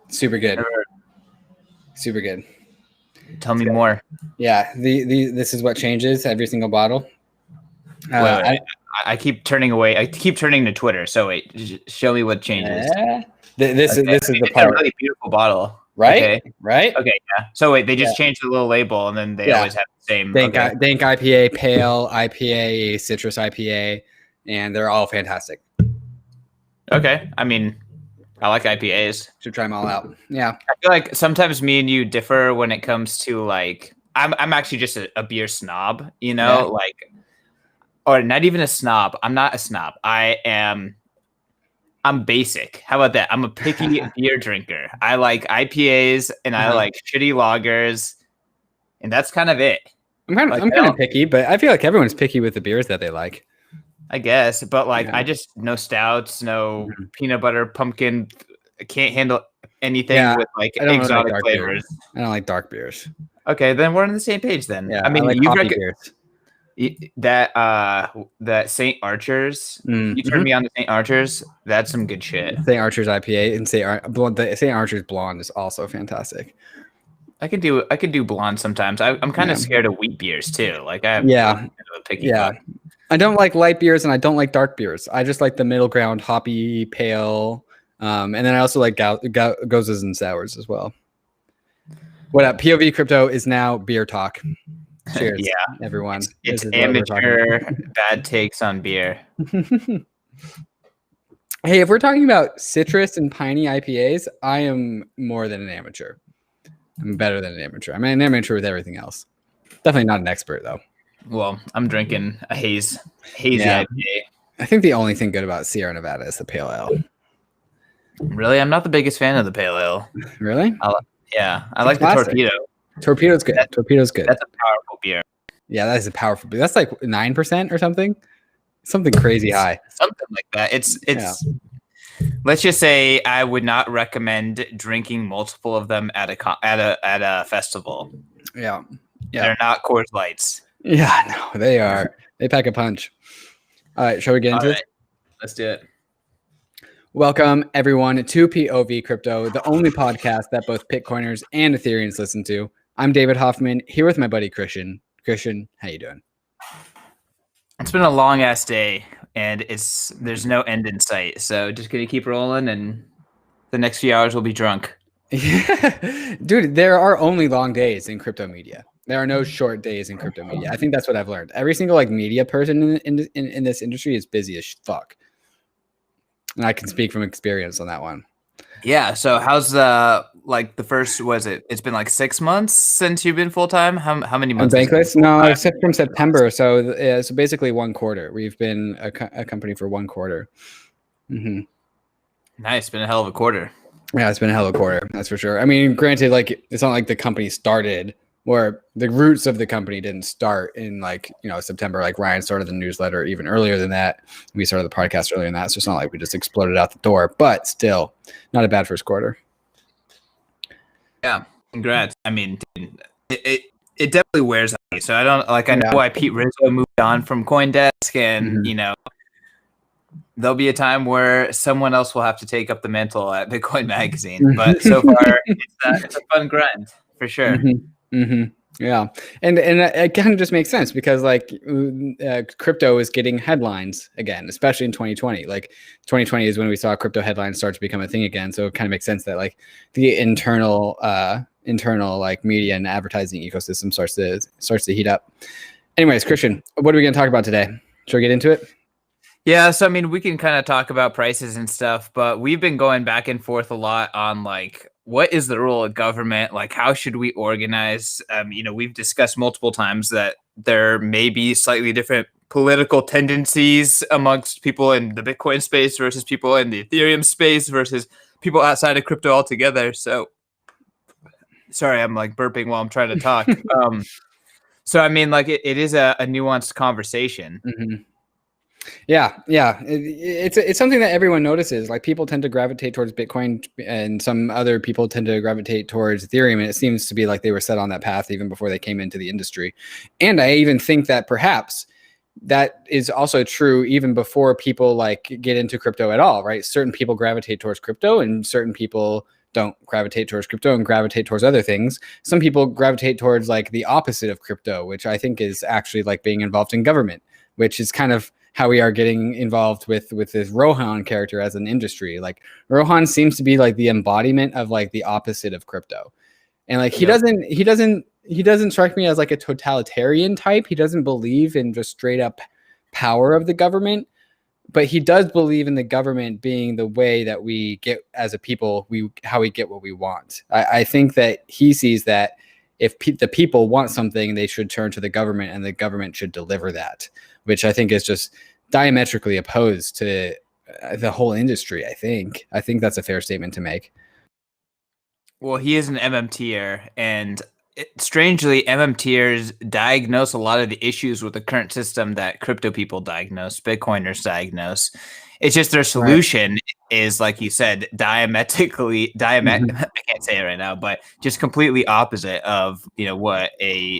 Super good. Super good. Tell me more. Yeah, this is what changes every single bottle. Wait. I keep turning away. I keep turning to Twitter. So wait, show me what changes. This is the part. It's a really beautiful bottle. Right? Okay. Right? Okay, yeah. So wait, they just changed the little label, and then they always have the same. Dank IPA, Pale IPA, Citrus IPA, and they're all fantastic. Okay. I mean, I like IPAs. Should try them all out. Yeah. I feel like sometimes me and you differ when it comes to like, I'm actually just a beer snob, you know, like, or not even a snob. I'm not a snob. I'm basic. How about that? I'm a picky beer drinker. I like IPAs and I like shitty lagers, and that's kind of it. I'm kind of picky, but I feel like everyone's picky with the beers that they like. I guess, but like I just no stouts, no peanut butter, pumpkin. I can't handle anything with like exotic flavors. I don't like dark beers. Okay, then we're on the same page then. Yeah, I mean, like coffee beers. That St. Archer's. You turned me on to St. Archer's. That's some good shit. St. Archer's IPA and St. Archer's Blonde is also fantastic. I could do blonde sometimes. I'm kind of scared of wheat beers too. Like I'm kind of a picky fuck. I don't like light beers and I don't like dark beers. I just like the middle ground, hoppy, pale, and then I also like gozes and sours as well. What up? POV Crypto is now beer talk. Cheers, everyone. It's amateur bad takes on beer. Hey, if we're talking about citrus and piney IPAs, I am more than an amateur. I'm better than an amateur. I'm an amateur with everything else. Definitely not an expert, though. Well, I'm drinking a hazy IPA. I think the only thing good about Sierra Nevada is the Pale Ale. Really? I'm not the biggest fan of the Pale Ale. Really? I like the Torpedo. Torpedo's good. Torpedo's good. That's a powerful beer. Yeah, that is a powerful beer. That's like 9% or something. Something crazy high. Something like that. It's let's just say I would not recommend drinking multiple of them at a festival. Yeah. They're not Coors Lights. Yeah, no, they are. They pack a punch. All right, shall we get into it? Let's do it. Welcome, everyone, to POV Crypto, the only podcast that both Bitcoiners and Ethereans listen to. I'm David Hoffman, here with my buddy Christian. Christian, how you doing? It's been a long-ass day, and there's no end in sight. So just going to keep rolling, and the next few hours we'll be drunk. Dude, there are only long days in crypto media. There are no short days in crypto media. I think that's what I've learned. Every single media person in this industry is busy as fuck. And I can speak from experience on that one. Yeah. So how's the first, it's been like 6 months since you've been full-time? How many months? Bankless? No, except from September. So basically 1 quarter. We've been a company for 1 quarter. Mm-hmm. Nice. Been a hell of a quarter. Yeah, it's been a hell of a quarter. That's for sure. I mean, granted, it's not like the company started, or the roots of the company didn't start in September. Like Ryan started the newsletter even earlier than that. We started the podcast earlier than that. So it's not like we just exploded out the door, but still not a bad first quarter. Yeah. Congrats. I mean, it definitely wears on me. So I know why Pete Rizzo moved on from CoinDesk, and there'll be a time where someone else will have to take up the mantle at Bitcoin Magazine. But so far it's a fun grind for sure. Yeah, and it kind of just makes sense because crypto is getting headlines again, especially in 2020. 2020 is when we saw crypto headlines start to become a thing again. So it kind of makes sense that the internal media and advertising ecosystem starts to heat up. Anyways, Christian, what are we going to talk about today? Should we get into it? Yeah, so I mean, we can kind of talk about prices and stuff, but we've been going back and forth a lot on what is the role of government? How should we organize? We've discussed multiple times that there may be slightly different political tendencies amongst people in the Bitcoin space versus people in the Ethereum space versus people outside of crypto altogether. So, sorry, I'm burping while I'm trying to talk. So I mean, it is a nuanced conversation. Mm-hmm. Yeah. It's something that everyone notices. People tend to gravitate towards Bitcoin, and some other people tend to gravitate towards Ethereum. And it seems to be like they were set on that path even before they came into the industry. And I even think that perhaps that is also true even before people get into crypto at all, right? Certain people gravitate towards crypto, and certain people don't gravitate towards crypto and gravitate towards other things. Some people gravitate towards like the opposite of crypto, which I think is actually like being involved in government, which is kind of how we are getting involved with this Rohan character as an industry. Like Rohan seems to be like the embodiment of like the opposite of crypto. And like he doesn't strike me as like a totalitarian type. He doesn't believe in just straight up power of the government, but he does believe in the government being the way that we get as a people, how we get what we want. I think that he sees that if the people want something, they should turn to the government and the government should deliver that, which I think is just diametrically opposed to the whole industry. I think that's a fair statement to make. Well, he is an MMTer, and strangely, MMTers diagnose a lot of the issues with the current system that crypto people diagnose, Bitcoiners diagnose. It's just their solution is, like you said, diametrically. I can't say it right now, but just completely opposite of what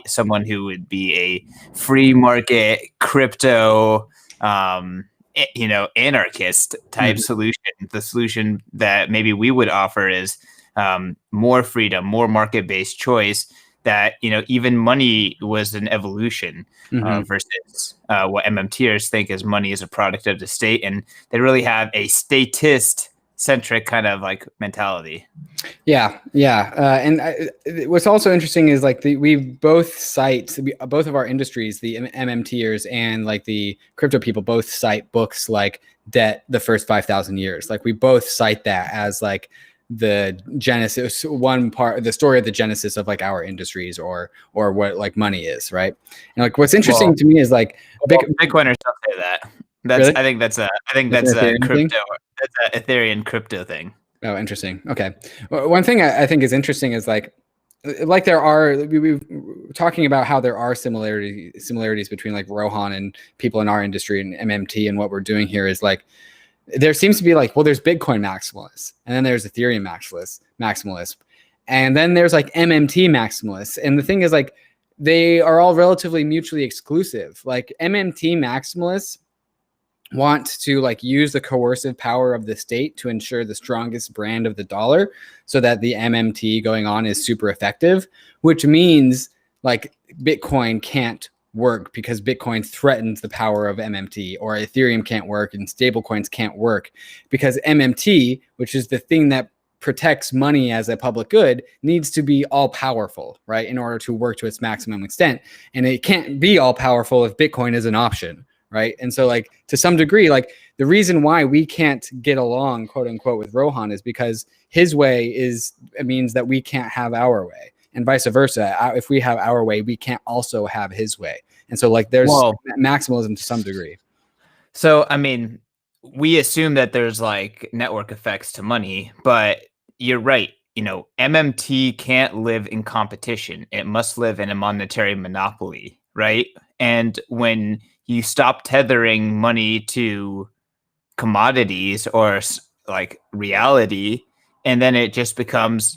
someone who would be a free market crypto, anarchist type solution. The solution that maybe we would offer is more freedom, more market-based choice, that even money was an evolution versus what MMTers think is money is a product of the state, and they really have a statist centric kind of like mentality. What's also interesting is like we both cite both of our industries, the MMTers and like the crypto people, both cite books like Debt, the First 5,000 Years. Like we both cite that as like the genesis, one part, the story of the genesis of like our industries or what like money is, right? And like what's interesting to me is like Bitcoiners don't say that. That's really? I think that's a crypto. Thing? That's an Ethereum crypto thing. Oh, interesting. Okay. Well, one thing I think is interesting is like there are we talking about how there are similarities between like Rohan and people in our industry and MMT, and what we're doing here is like there seems to be like, well, there's Bitcoin maximalists, and then there's Ethereum maximalists, and then there's like MMT maximalists. And the thing is like they are all relatively mutually exclusive. Like MMT maximalists want to like use the coercive power of the state to ensure the strongest brand of the dollar so that the MMT going on is super effective, which means like Bitcoin can't work because Bitcoin threatens the power of MMT, or Ethereum can't work and stablecoins can't work because MMT, which is the thing that protects money as a public good, needs to be all powerful, right? In order to work to its maximum extent. And it can't be all powerful if Bitcoin is an option, right? And so like to some degree, like the reason why we can't get along, quote unquote, with Rohan is because his way means that we can't have our way. And vice versa. If we have our way, we can't also have his way. And so like there's maximalism to some degree. So, I mean, we assume that there's like network effects to money, but you're right. MMT can't live in competition. It must live in a monetary monopoly, right? And when you stop tethering money to commodities or like reality, and then it just becomes,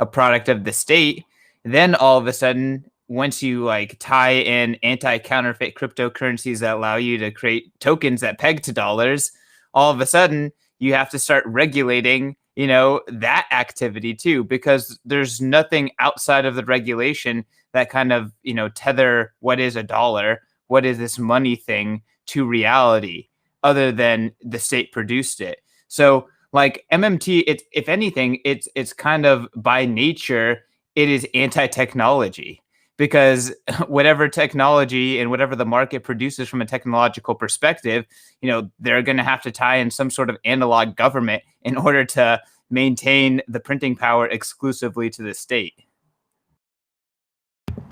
a product of the state, then all of a sudden, once you like tie in anti-counterfeit cryptocurrencies that allow you to create tokens that peg to dollars, all of a sudden you have to start regulating, that activity too, because there's nothing outside of the regulation that kind of, tether what is a dollar, what is this money thing to reality, other than the state produced it. So like MMT, if anything, it's kind of by nature, it is anti-technology, because whatever technology and whatever the market produces from a technological perspective, they're going to have to tie in some sort of analog government in order to maintain the printing power exclusively to the state.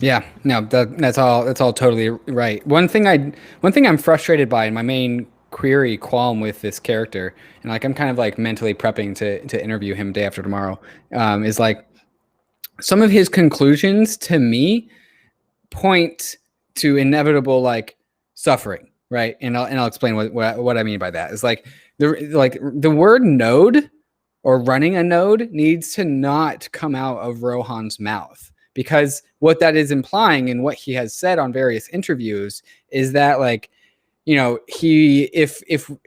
Yeah, no, that's all totally right. One thing I'm frustrated by, and my main qualm with this character, and like I'm kind of like mentally prepping to interview him day after tomorrow, is like some of his conclusions to me point to inevitable like suffering, right? And I'll explain what I mean by that. Is like the word node or running a node needs to not come out of Rohan's mouth, because what that is implying and what he has said on various interviews is that like, he even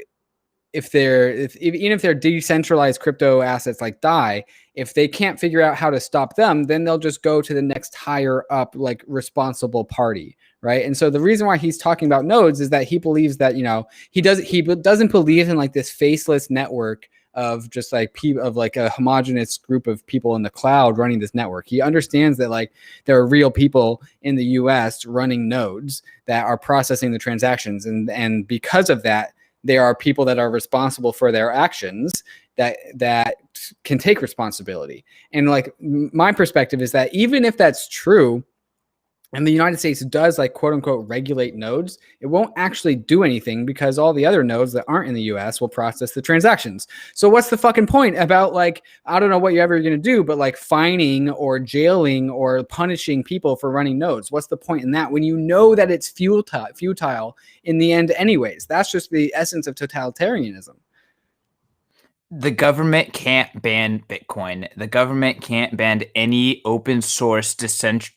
if they're decentralized crypto assets like DAI, if they can't figure out how to stop them, then they'll just go to the next higher up, like responsible party, right? And so the reason why he's talking about nodes is that he believes that, you know, he doesn't believe in like this faceless network of just like of like a homogenous group of people in the cloud running this network. He understands that like there are real people in the US running nodes that are processing the transactions, and because of that, there are people that are responsible for their actions that can take responsibility. And like my perspective is that even if that's true, and the United States does like quote unquote regulate nodes, it won't actually do anything because all the other nodes that aren't in the US will process the transactions. So what's the fucking point about like, I don't know what you're ever going to do, but like fining or jailing or punishing people for running nodes? What's the point in that when you know that it's futile in the end anyways? That's just the essence of totalitarianism. The government can't ban Bitcoin. The government can't ban any open source,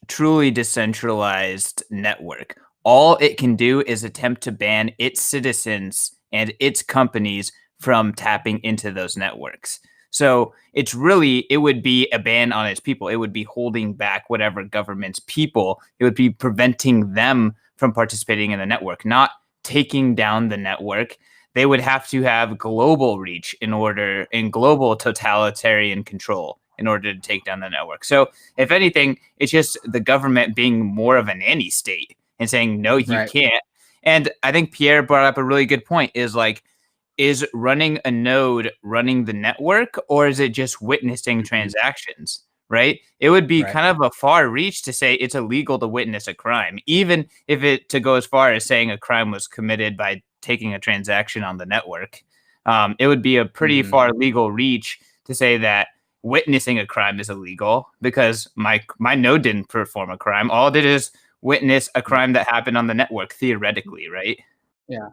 truly decentralized network. All it can do is attempt to ban its citizens and its companies from tapping into those networks. So it would be a ban on its people. It would be holding back whatever government's people. It would be preventing them from participating in the network, not taking down the network. They would have to have global reach in global totalitarian control in order to take down the network. So if anything, it's just the government being more of a nanny state and saying, no, you can't. And I think Pierre brought up a really good point is running a node running the network, or is it just witnessing transactions? Right? It would be kind of a far reach to say it's illegal to witness a crime, even if it to go as far as saying a crime was committed by taking a transaction on the network. It would be a pretty far legal reach to say that witnessing a crime is illegal because my node didn't perform a crime. All it did is witness a crime that happened on the network, theoretically, right? Yeah.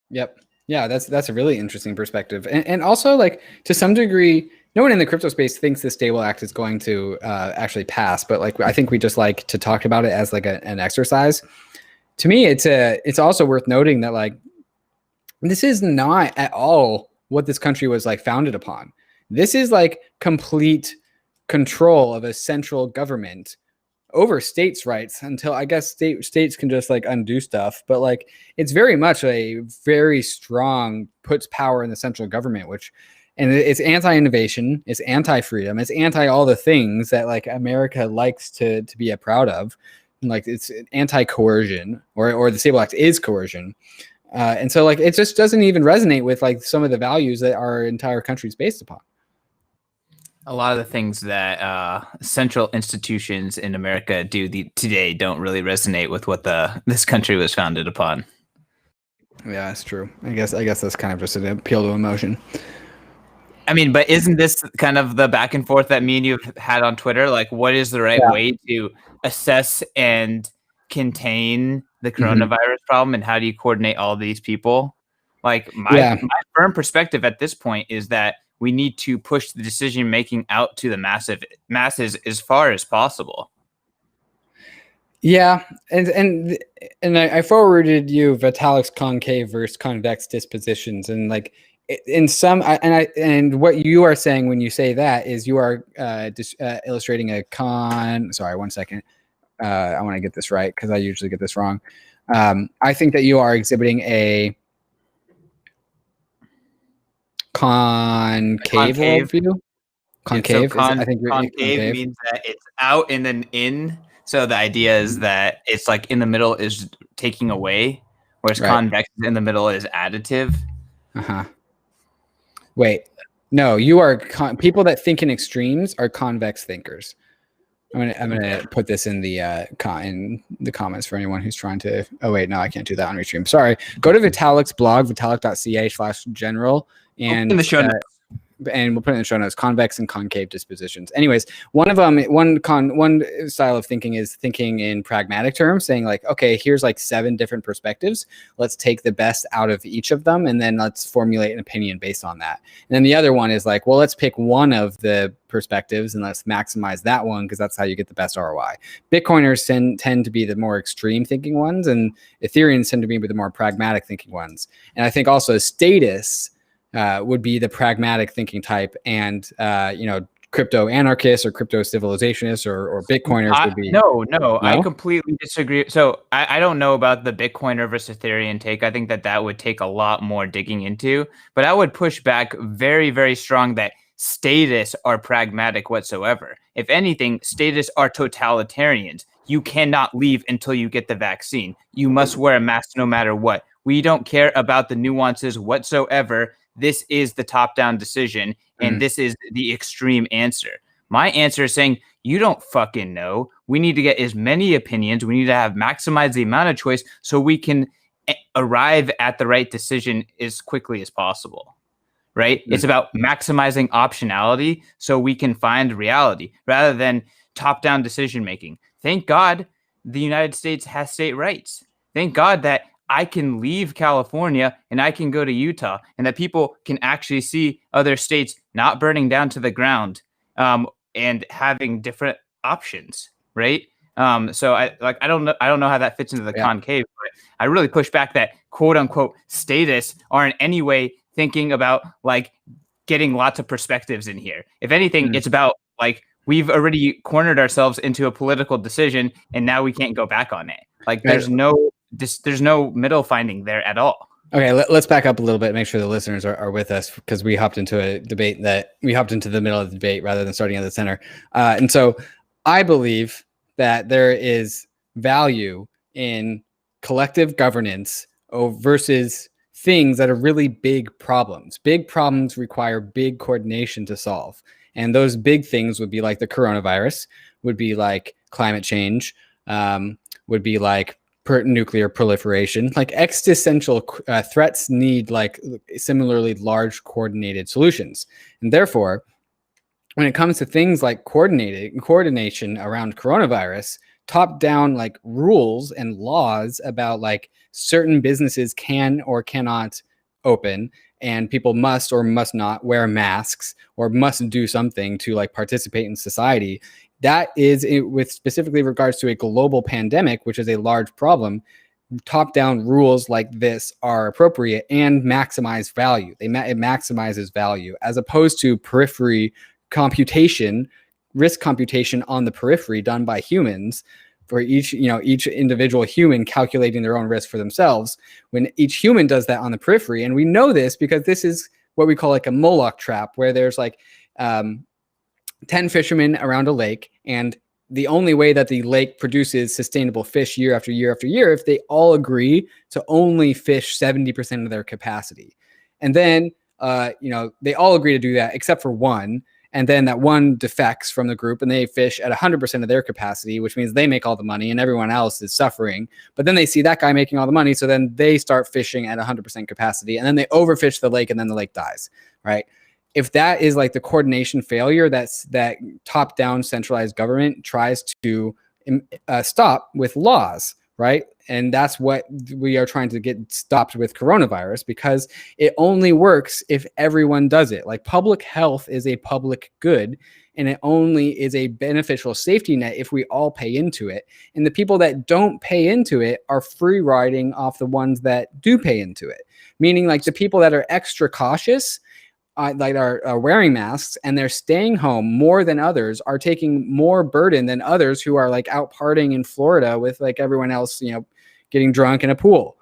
Yep. Yeah, that's a really interesting perspective. And also, like, to some degree, no one in the crypto space thinks the Stable Act is going to actually pass, but like I think we just like to talk about it as like an exercise. To me, it's also worth noting that like this is not at all what this country was like founded upon. This is like complete control of a central government over states' rights until I guess states can just like undo stuff. But like it's very much a very strong puts power in the central government, and it's anti-innovation, it's anti-freedom, it's anti all the things that like America likes to be proud of. Like it's anti-coercion, or the Stable Act is coercion. And so like it just doesn't even resonate with like some of the values that our entire country is based upon. A lot of the things that central institutions in America do today don't really resonate with what this country was founded upon. Yeah, that's true. I guess that's kind of just an appeal to emotion. I mean, but isn't this kind of the back and forth that me and you have had on Twitter? Like, what is the right way to assess and contain the coronavirus problem, and how do you coordinate all these people? Like, my firm perspective at this point is that we need to push the decision making out to the masses as far as possible. Yeah, and I forwarded you Vitalik's concave versus convex dispositions, and like in some and what you are saying when you say that is you are illustrating a Sorry, 1 second. I want to get this right because I usually get this wrong. I think that you are exhibiting a concave worldview. Concave. Yeah, so I think concave means that it's out and then in. So the idea is that it's like in the middle is taking away, whereas convex in the middle is additive. Wait, no, you are people that think in extremes are convex thinkers. I'm gonna put this in the comments for anyone who's trying to. Oh wait, no, I can't do that on Restream. Sorry. Go to Vitalik's blog, vitalik.ca/general, and in the show notes. And we'll put it in the show notes, convex and concave dispositions. Anyways, one style of thinking is thinking in pragmatic terms, saying like, okay, here's like 7 different perspectives. Let's take the best out of each of them, and then let's formulate an opinion based on that. And then the other one is like, well, let's pick one of the perspectives and let's maximize that one because that's how you get the best ROI. Bitcoiners tend to be the more extreme thinking ones, and Ethereans tend to be the more pragmatic thinking ones. And I think also status would be the pragmatic thinking type, and crypto anarchists or crypto civilizationists or Bitcoiners would be. No, I completely disagree. So I don't know about the Bitcoiner versus Ethereum take. I think that would take a lot more digging into, but I would push back very, very strong that statists are pragmatic whatsoever. If anything, statists are totalitarians. You cannot leave until you get the vaccine. You must wear a mask no matter what. We don't care about the nuances whatsoever. This is the top-down decision, and this is the extreme answer. My answer is saying, you don't fucking know. We need to get as many opinions. We need to maximize the amount of choice so we can arrive at the right decision as quickly as possible. Right? It's about maximizing optionality so we can find reality rather than top-down decision making. Thank God the United States has state rights. Thank God that I can leave California and I can go to Utah, and that people can actually see other states not burning down to the ground, and having different options, right? So I don't know how that fits into the concave, but I really push back that quote unquote statists aren't in any way thinking about like getting lots of perspectives in here. If anything, it's about like we've already cornered ourselves into a political decision and now we can't go back on it. Like there's no middle finding there at all. Okay, let's back up a little bit, make sure the listeners are with us, because we hopped into the middle of the debate rather than starting at the center. And so I believe that there is value in collective governance versus things that are really big problems. Big problems require big coordination to solve. And those big things would be like the coronavirus, would be like climate change, would be like nuclear proliferation. Like existential threats need like similarly large coordinated solutions. And therefore, when it comes to things like coordination around coronavirus, top-down like rules and laws about like certain businesses can or cannot open, and people must or must not wear masks or must do something to like participate in society. That is with specifically regards to a global pandemic, which is a large problem. Top-down rules like this are appropriate and maximize value. It maximizes value as opposed to periphery computation, risk computation on the periphery done by humans for each individual human calculating their own risk for themselves. When each human does that on the periphery, and we know this because this is what we call like a Moloch trap, where there's like 10 fishermen around a lake, and the only way that the lake produces sustainable fish year after year after year if they all agree to only fish 70% of their capacity. And then they all agree to do that except for one, and then that one defects from the group and they fish at 100% of their capacity, which means they make all the money and everyone else is suffering. But then they see that guy making all the money, so then they start fishing at 100% capacity, and then they overfish the lake, and then the lake dies, right? If that is like the coordination failure that top-down centralized government tries to stop with laws, right? And that's what we are trying to get stopped with coronavirus, because it only works if everyone does it. Like public health is a public good, and it only is a beneficial safety net if we all pay into it. And the people that don't pay into it are free riding off the ones that do pay into it. Meaning like the people that are extra cautious, like are wearing masks and they're staying home more than others, are taking more burden than others who are like out partying in Florida with like everyone else, getting drunk in a pool.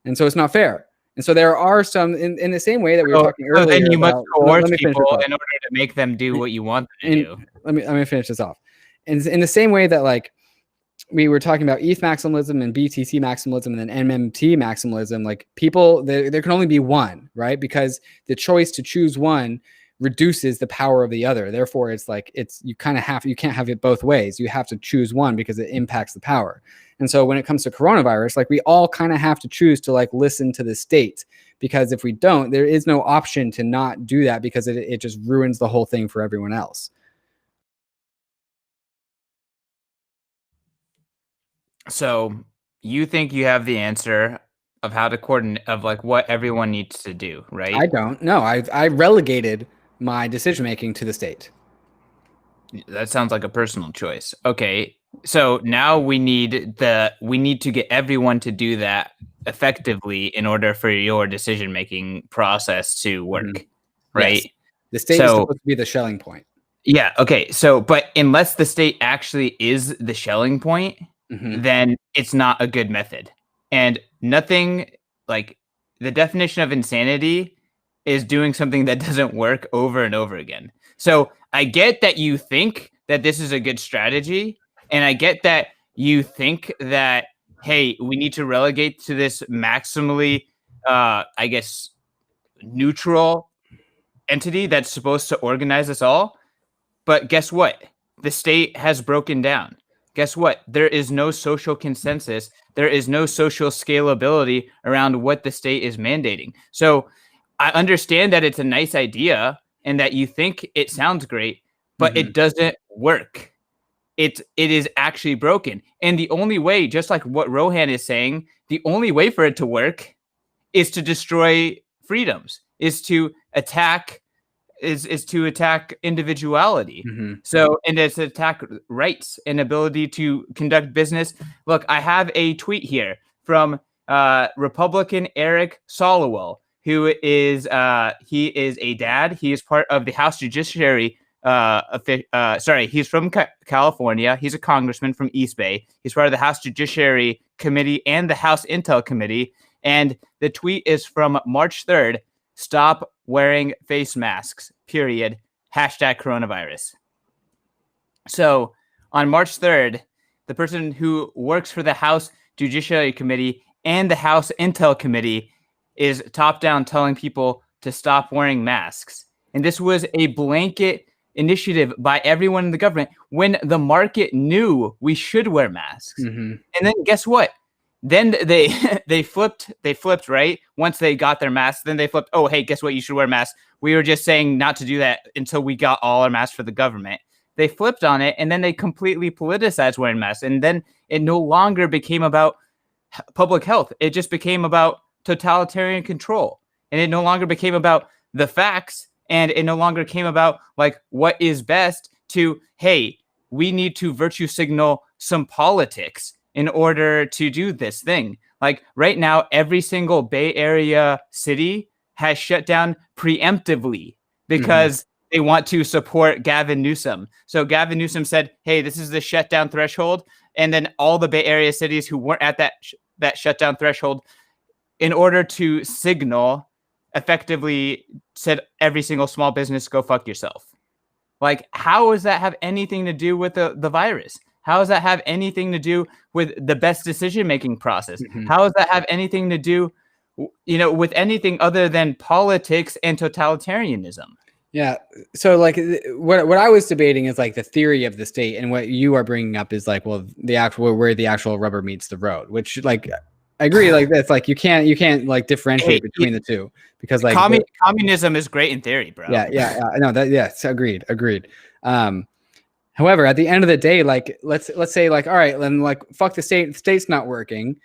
And so it's not fair. And so there are some in the same way that we were talking earlier. Then you must coerce people in order to make them do what you want them to do. Let me finish this off. And in the same way that like we were talking about ETH maximalism and BTC maximalism and then MMT maximalism, like people, there can only be one, right? Because the choice to choose one reduces the power of the other. Therefore, you can't have it both ways. You have to choose one because it impacts the power. And so when it comes to coronavirus, like we all kind of have to choose to like listen to the state, because if we don't, there is no option to not do that, because it just ruins the whole thing for everyone else. So you think you have the answer of how to coordinate, of like what everyone needs to do, right? I don't. No, I relegated my decision making to the state. That sounds like a personal choice. Okay, so now we need to get everyone to do that effectively in order for your decision making process to work, right? Yes. The state is supposed to be the Schelling point. Yeah. Okay. So, but unless the state actually is the Schelling point, then it's not a good method. And nothing like the definition of insanity is doing something that doesn't work over and over again. So I get that you think that this is a good strategy. And I get that you think that, hey, we need to relegate to this maximally, I guess, neutral entity that's supposed to organize us all. But guess what? The state has broken down. Guess what? There is no social consensus. There is no social scalability around what the state is mandating. So I understand that it's a nice idea and that you think it sounds great, but it doesn't work. It is actually broken. And the only way, just like what Rohan is saying, the only way for it to work is to destroy freedoms, is to attack individuality. So, and it's attack rights and ability to conduct business. Look, I have a tweet here from Republican Eric Solowell, who is he is a dad. He is part of the House Judiciary. He's from California. He's a congressman from East Bay. He's part of the House Judiciary Committee and the House Intel Committee. And the tweet is from March 3rd. Stop wearing face masks, period. Hashtag coronavirus. So on March 3rd, the person who works for the House Judiciary Committee and the House Intel Committee is top down telling people to stop wearing masks. And this was a blanket initiative by everyone in the government when the market knew we should wear masks. And then guess what? Then they flipped, right? Once they got their masks, then they flipped, oh, hey, guess what? You should wear masks. We were just saying not to do that until we got all our masks for the government. They flipped on it, and then they completely politicized wearing masks. And then it no longer became about public health. It just became about totalitarian control. And it no longer became about the facts, and it no longer came about like what is best to, hey, we need to virtue signal some politics in order to do this thing. Like right now, every single Bay Area city has shut down preemptively because they want to support Gavin Newsom. So Gavin Newsom said, hey, this is the shutdown threshold. And then all the Bay Area cities who weren't at that shutdown threshold, in order to signal, effectively said every single small business, go fuck yourself. Like, how does that have anything to do with the virus? How does that have anything to do with the best decision-making process? How does that have anything to do, with anything other than politics and totalitarianism? Yeah. So like what I was debating is like the theory of the state, and what you are bringing up is like, well, where the actual rubber meets the road, which like I agree. Like that's like you can't like differentiate between the two, because like communism is great in theory, bro. Yeah. No, yes, agreed. However, at the end of the day, like let's say like, all right, then like fuck the state. The state's not working.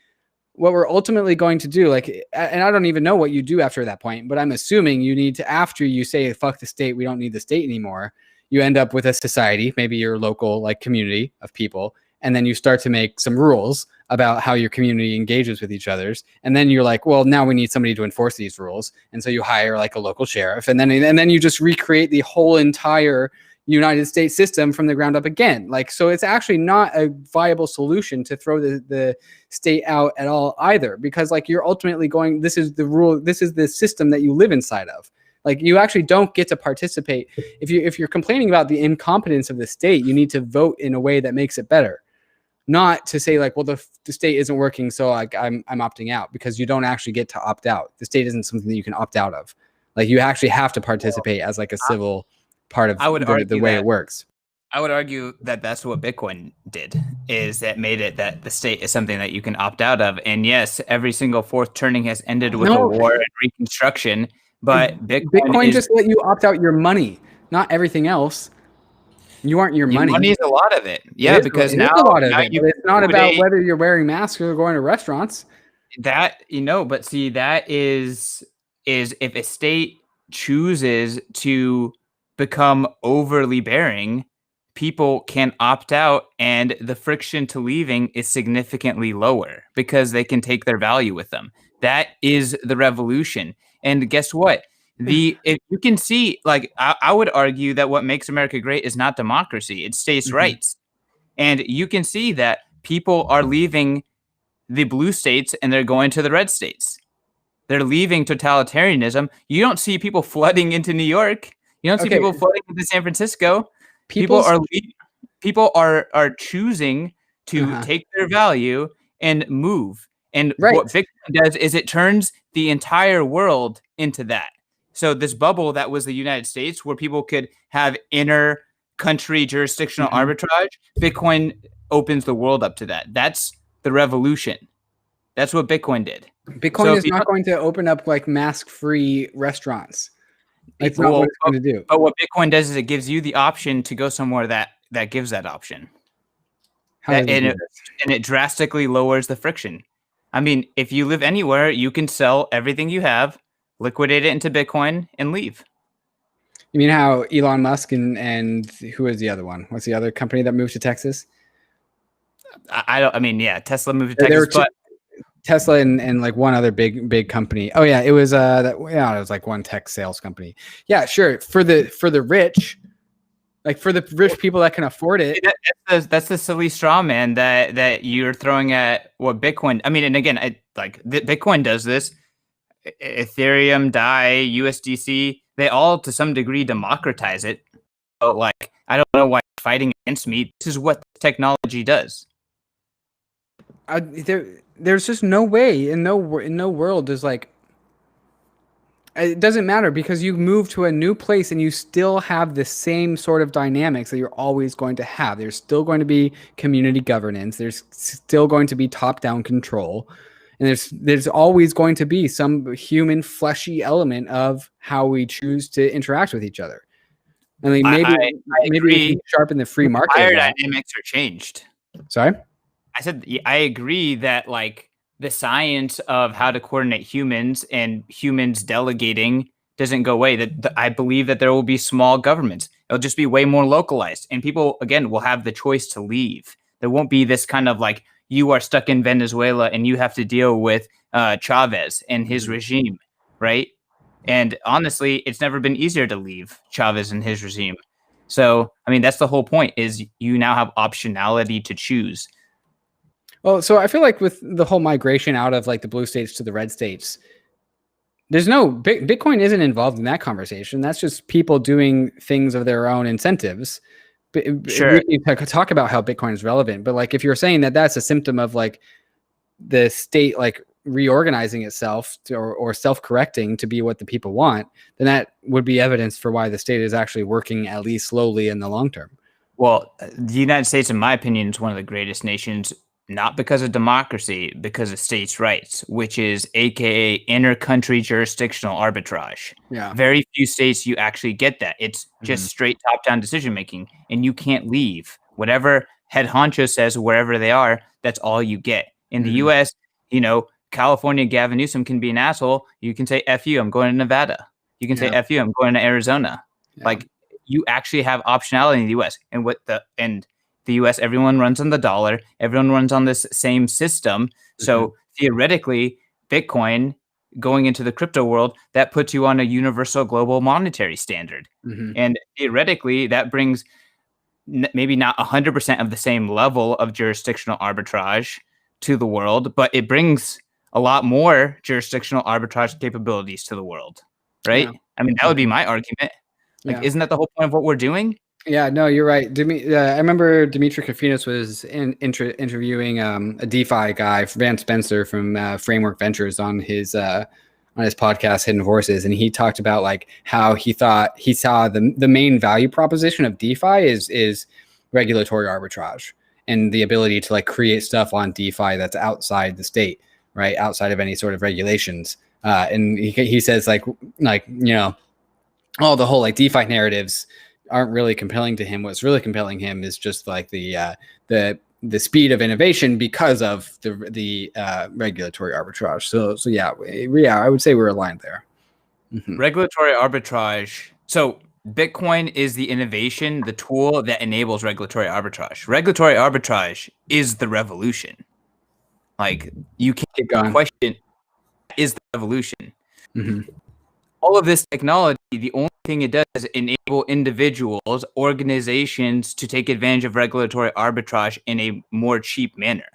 What we're ultimately going to do, like, and I don't even know what you do after that point, but I'm assuming you need to, after you say fuck the state, we don't need the state anymore, you end up with a society, maybe your local like community of people, and then you start to make some rules about how your community engages with each other's, and then you're like, well, now we need somebody to enforce these rules, and so you hire like a local sheriff, and then you just recreate the whole entire United States system from the ground up again. Like, so it's actually not a viable solution to throw the state out at all either, because like you're ultimately going, this is the rule, this is the system that you live inside of. Like you actually don't get to participate. If you're complaining about the incompetence of the state, you need to vote in a way that makes it better. Not to say like, well, the state isn't working, so like I'm opting out, because you don't actually get to opt out. The state isn't something that you can opt out of. Like you actually have to participate as like a civil part of the way it works. I would argue that that's what Bitcoin did, is that made it that the state is something that you can opt out of. And yes, every single fourth turning has ended with a war and reconstruction, but Bitcoin just let you opt out your money, not everything else. You aren't your money. Money is a lot of it. Yeah, because now a lot of it. It's not about whether you're wearing masks or going to restaurants. That, but see, that is if a state chooses to become overly bearing, people can opt out, and the friction to leaving is significantly lower because they can take their value with them. That is the revolution. And guess what? If you can see, like, I would argue that what makes America great is not democracy, it's states' rights. And you can see that people are leaving the blue states and they're going to the red states. They're leaving totalitarianism. You don't see people flooding into New York. You don't see Okay. people flooding into San Francisco. People's People are choosing to take their value and move. And what Bitcoin does is it turns the entire world into that. So this bubble that was the United States, where people could have inner country jurisdictional arbitrage, Bitcoin opens the world up to that. That's the revolution. That's what Bitcoin did. Bitcoin is not going to open up like mask-free restaurants. It's not what it's going to do. But what Bitcoin does is it gives you the option to go somewhere that gives that option. And it drastically lowers the friction. I mean, if you live anywhere, you can sell everything you have, liquidate it into Bitcoin, and leave. You mean how Elon Musk and who is the other one? What's the other company that moved to Texas? I mean, yeah, Tesla moved to Texas, but Tesla and like one other big company. Oh yeah, it was it was like one tech sales company. Yeah, sure. For the rich, like for the rich people that can afford it. That's the silly straw man that you're throwing at what Bitcoin. I mean, and again, Bitcoin does this. Ethereum, DAI, USDC, they all to some degree democratize it. But like, I don't know why you're fighting against me. This is what technology does. There's just no way in no world is like. It doesn't matter because you move to a new place and you still have the same sort of dynamics that you're always going to have. There's still going to be community governance. There's still going to be top-down control. And there's always going to be some human fleshy element of how we choose to interact with each other. And like maybe we can sharpen the free market. Power dynamics are changed. Sorry? I said I agree that like the science of how to coordinate humans and humans delegating doesn't go away. I believe that there will be small governments. It'll just be way more localized. And people, again, will have the choice to leave. There won't be this kind of like, you are stuck in Venezuela and you have to deal with Chavez and his regime, right? And honestly, it's never been easier to leave Chavez and his regime. So, I mean, that's the whole point, is you now have optionality to choose. Well, so I feel like with the whole migration out of like the blue states to the red states, there's no Bitcoin isn't involved in that conversation. That's just people doing things of their own incentives. Sure. We can talk about how Bitcoin is relevant, but like if you're saying that that's a symptom of like the state like reorganizing itself or self-correcting to be what the people want, then that would be evidence for why the state is actually working at least slowly in the long term. Well, the United States, in my opinion, is one of the greatest nations, not because of democracy, because of states' rights, which is AKA inter-country jurisdictional arbitrage. Yeah. Very few states you actually get that. It's just straight top-down decision-making, and you can't leave. Whatever head honcho says, wherever they are, that's all you get. In the U.S., California, Gavin Newsom can be an asshole. You can say, F you, I'm going to Nevada. You can say, F you, I'm going to Arizona. Yeah. Like, you actually have optionality in the U.S. And the U.S., everyone runs on the dollar. Everyone runs on this same system. So theoretically, Bitcoin going into the crypto world, that puts you on a universal global monetary standard. And theoretically, that brings maybe not 100% of the same level of jurisdictional arbitrage to the world, but it brings a lot more jurisdictional arbitrage capabilities to the world, right? Yeah. I mean, that would be my argument. Like, isn't that the whole point of what we're doing? Yeah, no, you're right. I remember Dimitri Kofinas was interviewing a DeFi guy, Van Spencer from Framework Ventures, on his podcast Hidden Forces, and he talked about like how he saw the main value proposition of DeFi is regulatory arbitrage and the ability to like create stuff on DeFi that's outside the state, right, outside of any sort of regulations. And he says like all the whole like DeFi narratives aren't really compelling to him. What's really compelling him is just like the speed of innovation because of the regulatory arbitrage. So yeah, I would say we're aligned there. Regulatory arbitrage. So Bitcoin is the innovation, the tool that enables regulatory arbitrage. Regulatory arbitrage is the revolution. Like, you can't question, is the revolution. all of this technology, the only thing it does is enable individuals, organizations to take advantage of regulatory arbitrage in a more cheap manner.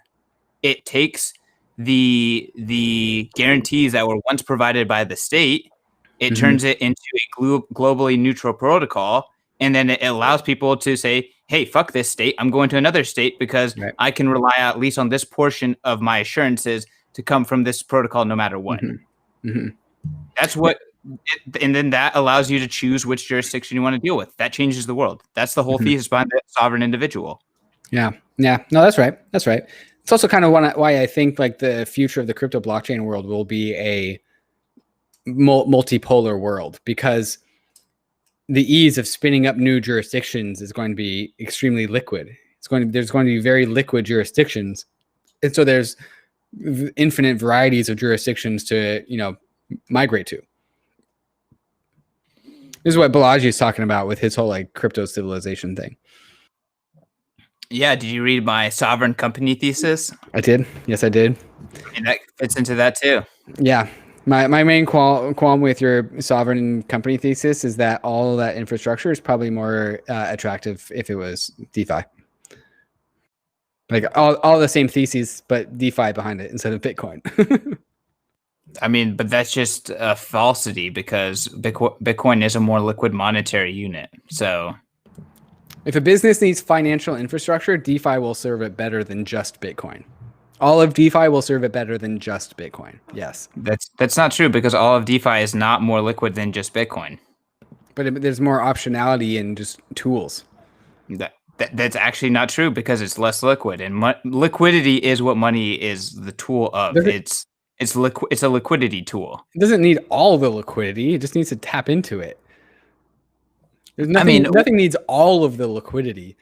It takes the guarantees that were once provided by the state, it turns it into a globally neutral protocol, and then it allows people to say, hey, fuck this state, I'm going to another state because Right. I can rely at least on this portion of my assurances to come from this protocol no matter what. That's what and then that allows you to choose which jurisdiction you want to deal with. That changes the world. That's the whole thesis behind the sovereign individual. Yeah. No, that's right. That's right. It's also kind of why I think like the future of the crypto blockchain world will be a multipolar world, because the ease of spinning up new jurisdictions is going to be extremely liquid. There's going to be very liquid jurisdictions. And so there's infinite varieties of jurisdictions to, migrate to. This is what Balaji is talking about with his whole like crypto civilization thing. Yeah, did you read my sovereign company thesis? I did. Yes, I did. And that fits into that too. Yeah. My main qualm with your sovereign company thesis is that all of that infrastructure is probably more attractive if it was DeFi. Like all the same theses, but DeFi behind it instead of Bitcoin. I mean, but that's just a falsity because Bitcoin is a more liquid monetary unit. So if a business needs financial infrastructure, DeFi will serve it better than just Bitcoin. All of DeFi will serve it better than just Bitcoin. Yes. That's not true, because all of DeFi is not more liquid than just Bitcoin. But there's more optionality and just tools. That's actually not true, because it's less liquid, and liquidity is what money is the tool of. It's a liquidity tool. It doesn't need all the liquidity. It just needs to tap into it. There's nothing, nothing needs all of the liquidity.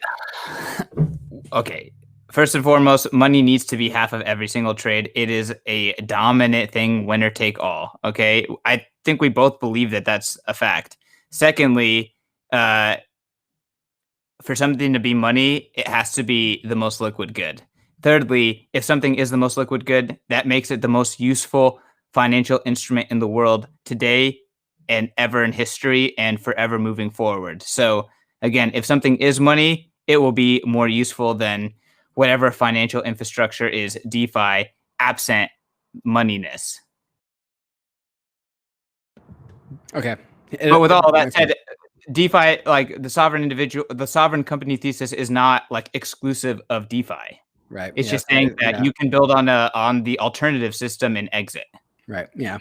Okay. First and foremost, money needs to be half of every single trade. It is a dominant thing, winner take all. Okay. I think we both believe that that's a fact. Secondly, for something to be money, it has to be the most liquid good. Thirdly, if something is the most liquid good, that makes it the most useful financial instrument in the world today and ever in history and forever moving forward. So again, if something is money, it will be more useful than whatever financial infrastructure is DeFi absent moneyness. Okay. But with all that said, DeFi, like the sovereign company thesis is not like exclusive of DeFi. Right. It's just saying that you can build on the alternative system and exit. Right. Yeah.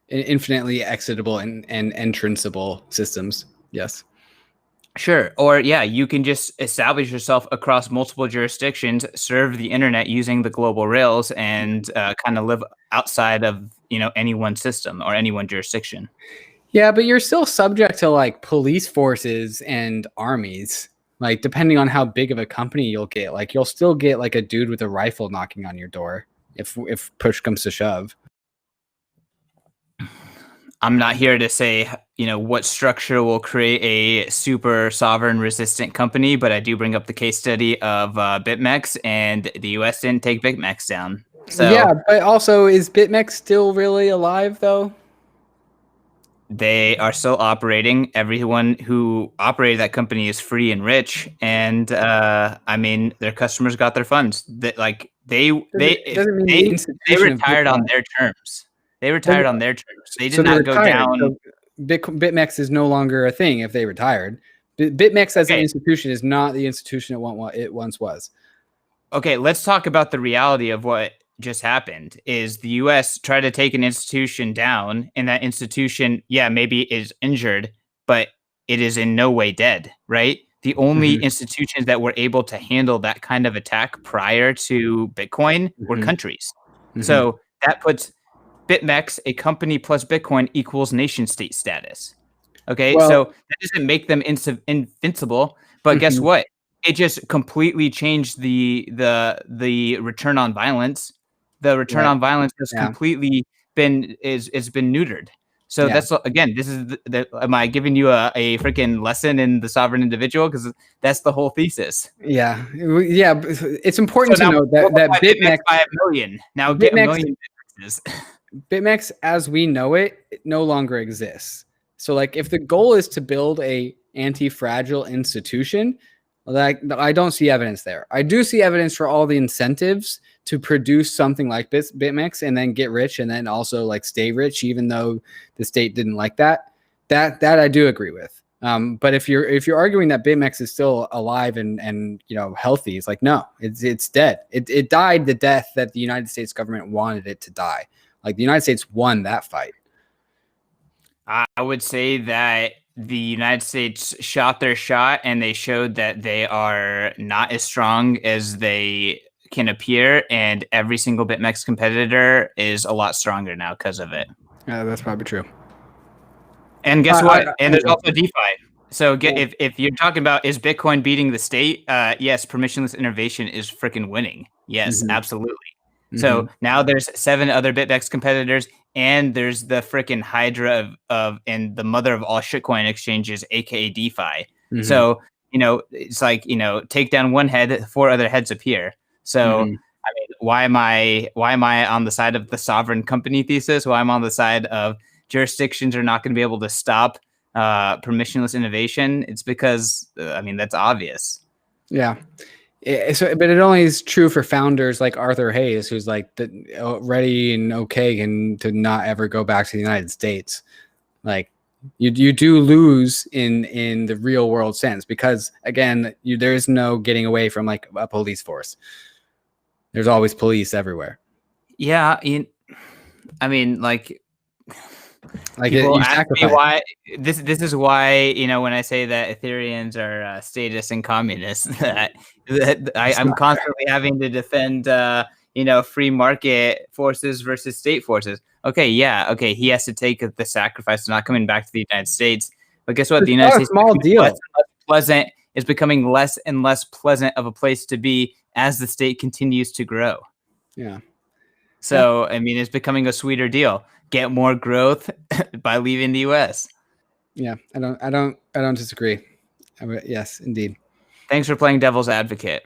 Infinitely exitable and entranceable systems. Yes. Sure. Or yeah, you can just establish yourself across multiple jurisdictions, serve the internet using the global rails, and kind of live outside of any one system or any one jurisdiction. Yeah, but you're still subject to like police forces and armies. Like depending on how big of a company you'll get, like you'll still get like a dude with a rifle knocking on your door if push comes to shove. I'm not here to say, what structure will create a super sovereign resistant company, but I do bring up the case study of BitMEX, and the US didn't take BitMEX down. So yeah, but also, is BitMEX still really alive though? They are still operating. Everyone who operated that company is free and rich, and I mean, their customers got their funds. They retired on their terms. They retired on their terms. They did not go down. So BitMEX is no longer a thing if they retired. BitMEX as an institution is not the institution it once was. Okay, let's talk about the reality of what just happened. Is the US tried to take an institution down, and that institution, maybe is injured, but it is in no way dead, right? The only institutions that were able to handle that kind of attack prior to Bitcoin were countries. So that puts BitMEX, a company plus Bitcoin, equals nation state status. Okay, so that doesn't make them invincible, but guess what? It just completely changed the return on violence. The return on violence has completely been neutered. So that's, again, this is am I giving you a freaking lesson in the sovereign individual? Because that's the whole thesis. Yeah. It's important to note that BitMEX by $1 million. Now get $1 million. BitMEX as we know it no longer exists. So like if the goal is to build a anti-fragile institution, like I don't see evidence there. I do see evidence for all the incentives to produce something like BitMEX and then get rich and then also like stay rich, even though the state didn't like that. That I do agree with. But if you're arguing that BitMEX is still alive and healthy, it's like no, it's dead. It died the death that the United States government wanted it to die. Like the United States won that fight. I would say that the United States shot their shot and they showed that they are not as strong as they can appear, and every single BitMEX competitor is a lot stronger now because of it. Yeah, that's probably true. And guess what? And there's also DeFi. So if you're talking about is Bitcoin beating the state, yes, permissionless innovation is freaking winning. Yes, absolutely. So now there's 7 other BitMEX competitors, and there's the freaking Hydra of and the mother of all shitcoin exchanges, aka DeFi. So it's like take down one head, 4 other heads appear. So I mean, why am I on the side of the sovereign company thesis? Why I'm on the side of jurisdictions are not going to be able to stop permissionless innovation? It's because I mean that's obvious. Yeah. But it only is true for founders like Arthur Hayes, who's like ready and okay and to not ever go back to the United States. Like you do lose in the real world sense because again, there is no getting away from like a police force. There's always police everywhere. Yeah, I mean, like people ask me why this is why when I say that Ethereans are statists and communists, that I'm constantly having to defend free market forces versus state forces. Okay, he has to take the sacrifice of not coming back to the United States, but guess what? The United States small deal. Pleasant is becoming less and less pleasant of a place to be as the state continues to grow. Yeah. So I mean, it's becoming a sweeter deal. Get more growth by leaving the U.S. Yeah, I don't disagree. Yes, indeed. Thanks for playing devil's advocate.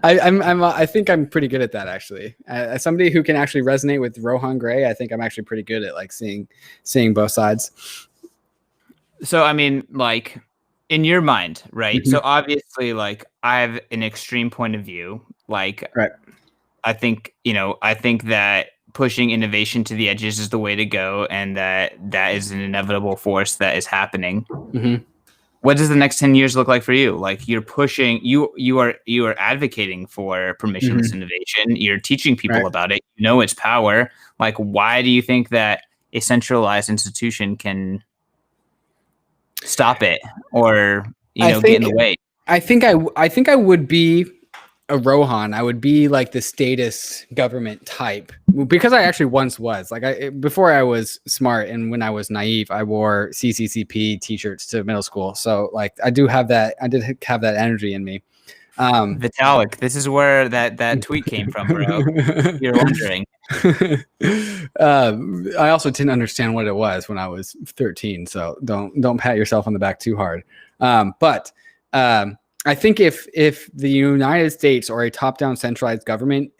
I think I'm pretty good at that actually. As somebody who can actually resonate with Rohan Gray, I think I'm actually pretty good at like seeing both sides. So I mean, like in your mind, right? So obviously, like I have an extreme point of view. Like, right. I think that pushing innovation to the edges is the way to go, and that is an inevitable force that is happening. What does the next 10 years look like for you? Like you're pushing, you are advocating for permissionless innovation. You're teaching people about it. You know its power. Like, why do you think that a centralized institution can stop it or get in the way? I think I would be a Rohan. I would be like the statist government type because I actually once was like before I was smart and when I was naive, I wore CCCP t-shirts to middle school. So like I did have that energy in me. Vitalik, this is where that tweet came from, bro. You're wondering. I also didn't understand what it was when I was 13, so don't pat yourself on the back too hard. But I think if the United States or a top-down centralized government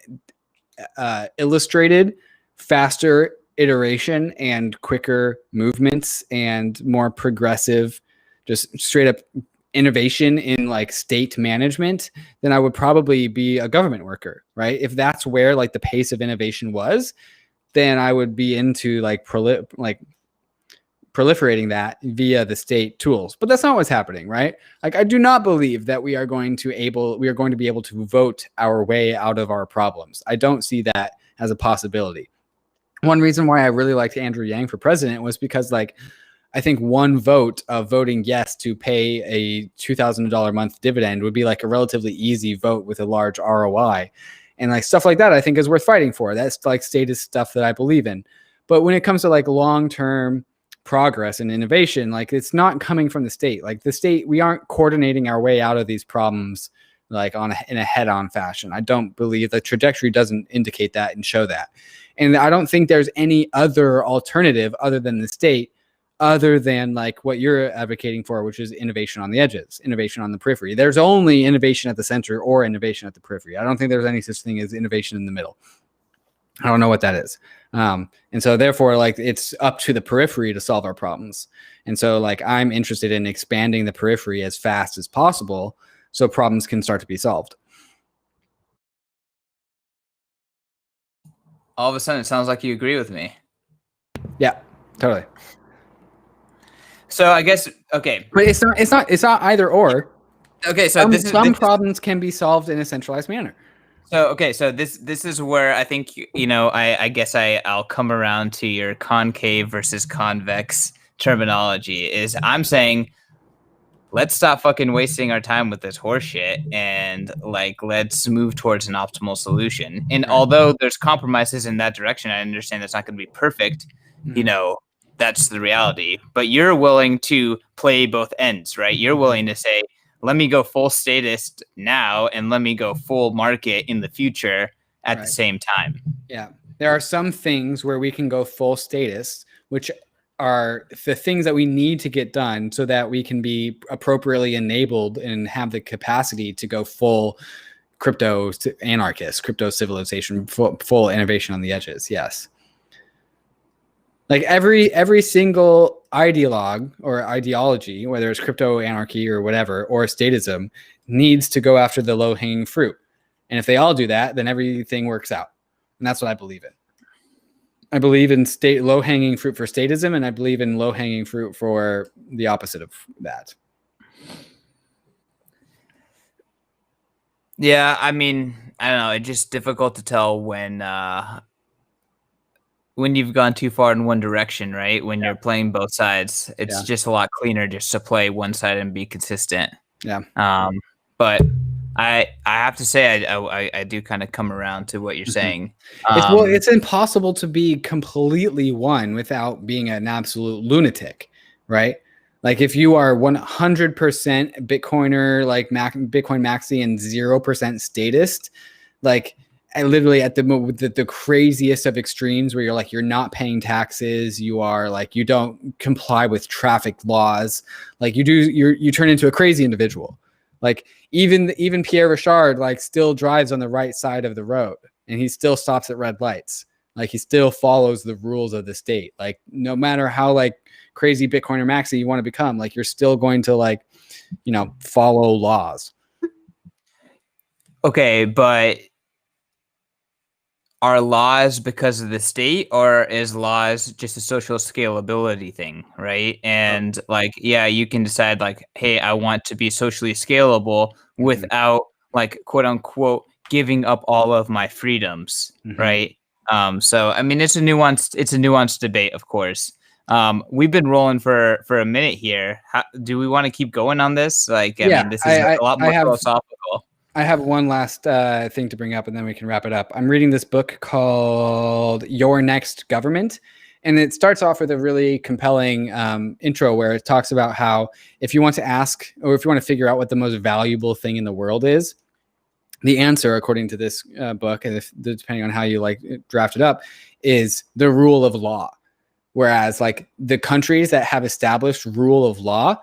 illustrated faster iteration and quicker movements and more progressive, just straight up innovation in like state management, then I would probably be a government worker, right? If that's where like the pace of innovation was, then I would be into like proliferating that via the state tools. But that's not what's happening, right? Like I do not believe that we are going to be able to vote our way out of our problems. I don't see that as a possibility. One reason why I really liked Andrew Yang for president was because like I think one vote of voting yes to pay a $2,000 a month dividend would be like a relatively easy vote with a large ROI. And like stuff like that, I think is worth fighting for. That's like statist stuff that I believe in. But when it comes to like long-term progress and innovation, like it's not coming from the state. Like the state, we aren't coordinating our way out of these problems like in a head-on fashion. I don't believe the trajectory doesn't indicate that and show that. And I don't think there's any other alternative other than the state, other than like what you're advocating for, which is innovation on the edges, innovation on the periphery. There's only innovation at the center or innovation at the periphery. I don't think there's any such thing as innovation in the middle. I don't know what that is. And so therefore, like, it's up to the periphery to solve our problems. And so, like, I'm interested in expanding the periphery as fast as possible so problems can start to be solved. All of a sudden, it sounds like you agree with me. Yeah, totally. So I guess, okay. But it's not either or. Okay, so some problems can be solved in a centralized manner. So okay, so this is where I think, you know, I guess I'll come around to your concave versus convex terminology. Is I'm saying, let's stop fucking wasting our time with this horseshit and, like, let's move towards an optimal solution. And although there's compromises in that direction, I understand that's not going to be perfect. You know, that's the reality. But you're willing to play both ends, right? You're willing to say, let me go full statist now and let me go full market in the future at the same time. Yeah. There are some things where we can go full statist, which are the things that we need to get done so that we can be appropriately enabled and have the capacity to go full crypto anarchist, crypto civilization, full innovation on the edges. Yes. Like every single ideologue or ideology, whether it's crypto anarchy or whatever, or statism, needs to go after the low hanging fruit. And if they all do that, then everything works out. And that's what I believe in. I believe in low hanging fruit for statism, and I believe in low hanging fruit for the opposite of that. Yeah, I mean, I don't know. It's just difficult to tell when you've gone too far in one direction, right? When you're playing both sides, it's just a lot cleaner just to play one side and be consistent. Yeah. But I have to say, I do kind of come around to what you're saying. It's impossible to be completely one without being an absolute lunatic, right? Like, if you are 100% Bitcoiner, like Bitcoin maxi, and 0% statist, like, I literally at the craziest of extremes where you're like, you're not paying taxes, you are like, you don't comply with traffic laws, like you turn into a crazy individual. Like, even Pierre Richard, like, still drives on the right side of the road, and he still stops at red lights. Like, he still follows the rules of the state. Like, no matter how, like, crazy Bitcoiner maxi you want to become, like, you're still going to, like, you know, follow laws. Okay, but are laws because of the state, or is laws just a social scalability thing, right? And like, yeah, you can decide, like, hey, I want to be socially scalable without, like, quote unquote, giving up all of my freedoms, right? So I mean, it's a nuanced debate, of course. We've been rolling for a minute here. Do we want to keep going on this? Like, I mean, this is a lot more philosophical. I have one last thing to bring up, and then we can wrap it up. I'm reading this book called Your Next Government, and it starts off with a really compelling intro where it talks about how if you want to ask, or if you want to figure out what the most valuable thing in the world is, the answer, according to this book, and depending on how you like draft it up, is the rule of law. Whereas, like, the countries that have established rule of law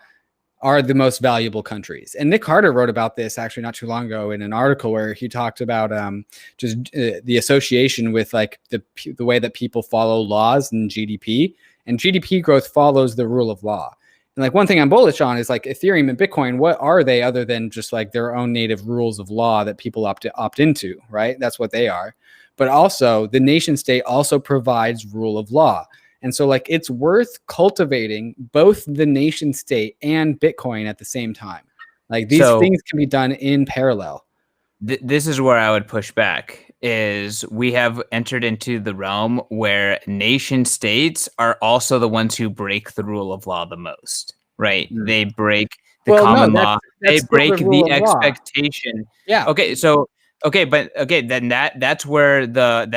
are the most valuable countries. And Nick Carter wrote about this actually not too long ago in an article where he talked about the association with, like, the way that people follow laws and GDP. And GDP growth follows the rule of law. And, like, one thing I'm bullish on is, like, Ethereum and Bitcoin, what are they other than just, like, their own native rules of law that people opt into, right? That's what they are. But also, the nation state also provides rule of law. And so, like, it's worth cultivating both the nation state and Bitcoin at the same time. Like, these things can be done in parallel. This is where I would push back, is we have entered into the realm where nation states are also the ones who break the rule of law the most, right? They break the common law. They break the expectation. Yeah. Okay. So, then that's where the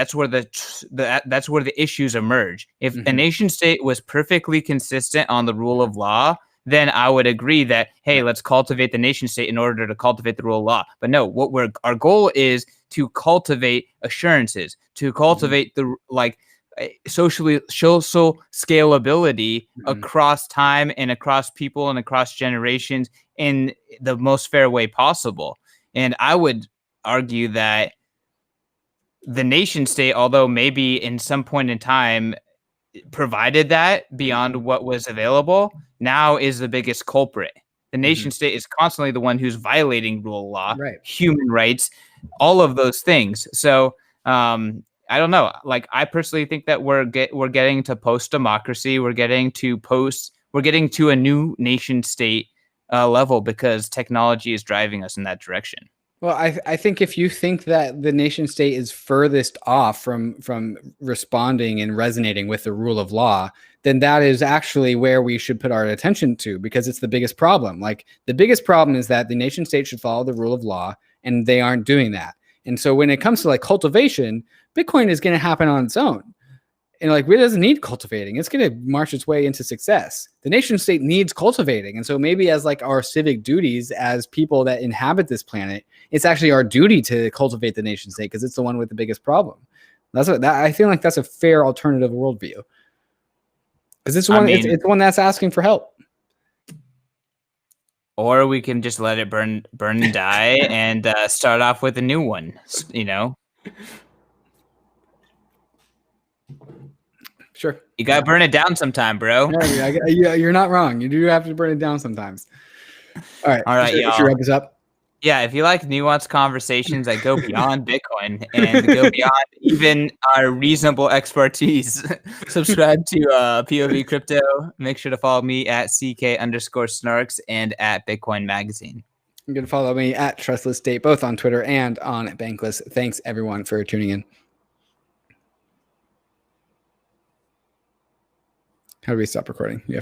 issues emerge. If a nation state was perfectly consistent on the rule of law, then I would agree that, hey, let's cultivate the nation state in order to cultivate the rule of law. But no, our goal is to cultivate assurances, to cultivate the, like, social scalability across time and across people and across generations in the most fair way possible. And I would argue that the nation state, although maybe in some point in time provided that beyond what was available, now is the biggest culprit. The nation state is constantly the one who's violating rule of law, Right. human rights, all of those things. So I don't know. Like, I personally think that we're getting to post democracy. We're getting to a new nation state level because technology is driving us in that direction. Well, I think if you think that the nation state is furthest off from responding and resonating with the rule of law, then that is actually where we should put our attention to, because it's the biggest problem. Like, the biggest problem is that the nation state should follow the rule of law, and they aren't doing that. And so when it comes to like cultivation, Bitcoin is going to happen on its own. And like, it doesn't need cultivating. It's going to march its way into success. The nation state needs cultivating. And so maybe as like our civic duties as people that inhabit this planet, it's actually our duty to cultivate the nation state, because it's the one with the biggest problem. I feel like that's a fair alternative worldview. Because it's it's one that's asking for help. Or we can just let it burn and die and start off with a new one, you know? Sure. You got to burn it down sometime, bro. Yeah, you're not wrong. You do have to burn it down sometimes. All right, y'all. Should wrap this up? Yeah, if you like nuanced conversations that go beyond Bitcoin and go beyond even our reasonable expertise, subscribe to POV Crypto. Make sure to follow me at CK_Snarks and at Bitcoin Magazine. You can follow me at Trustless State, both on Twitter and on Bankless. Thanks, everyone, for tuning in. How do we stop recording? You have to